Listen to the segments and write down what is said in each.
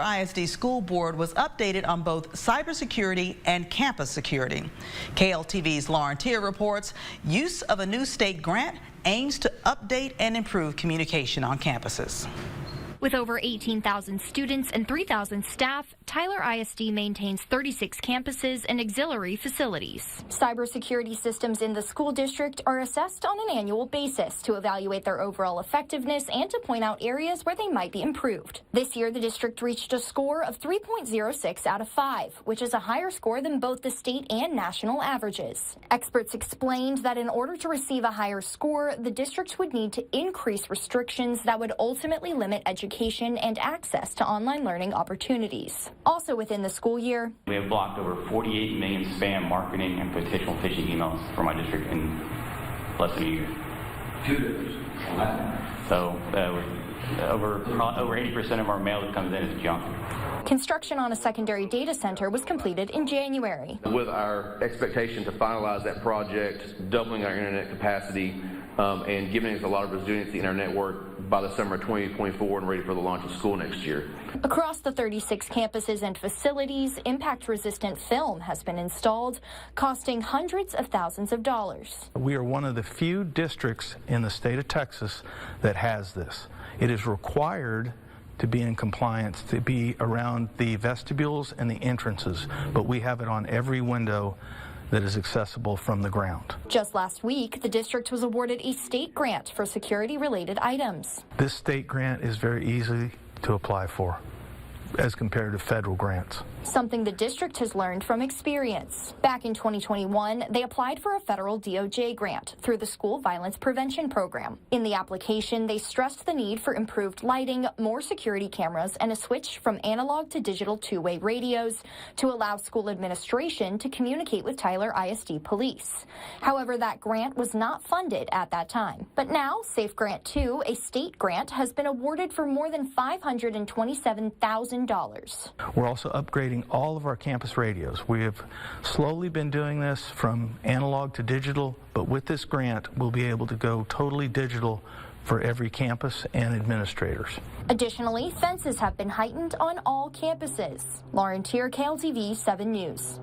ISD School Board was updated on both cybersecurity and campus security. KLTV's Lauren Tier reports use of a new state grant aims to update and improve communication on campuses. With over 18,000 students and 3,000 staff, Tyler ISD maintains 36 campuses and auxiliary facilities. Cybersecurity systems in the school district are assessed on an annual basis to evaluate their overall effectiveness and to point out areas where they might be improved. This year, the district reached a score of 3.06 out of 5, which is a higher score than both the state and national averages. Experts explained that in order to receive a higher score, the district would need to increase restrictions that would ultimately limit education and access to online learning opportunities. Also within the school year, we have blocked over 48 million spam marketing and potential phishing emails for my district in less than a year. 2 years. So over 80% of our mail that comes in is junk. Construction on a secondary data center was completed in January. With our expectation to finalize that project, doubling our internet capacity, and giving us a lot of resiliency in our network by the summer of 2024 and ready for the launch of school next year. Across the 36 campuses and facilities, impact-resistant film has been installed, costing hundreds of thousands of dollars. We are one of the few districts in the state of Texas that has this. It is required to be in compliance, to be around the vestibules and the entrances, but we have it on every window that is accessible from the ground. Just last week, the district was awarded a state grant for security-related items. This state grant is very easy to apply for as compared to federal grants. Something the district has learned from experience. Back in 2021, they applied for a federal DOJ grant through the School Violence Prevention Program. In the application, they stressed the need for improved lighting, more security cameras, and a switch from analog to digital two-way radios to allow school administration to communicate with Tyler ISD police. However, that grant was not funded at that time. But now, Safe Grant 2, a state grant, has been awarded for more than $527,000. We're also upgrading all of our campus radios. We have slowly been doing this from analog to digital, but with this grant, we'll be able to go totally digital for every campus and administrators. Additionally, fences have been heightened on all campuses. Lauren Tier, KLTV 7 News.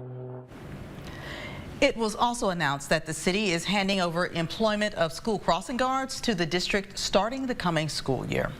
It was also announced that the city is handing over employment of school crossing guards to the district starting the coming school year.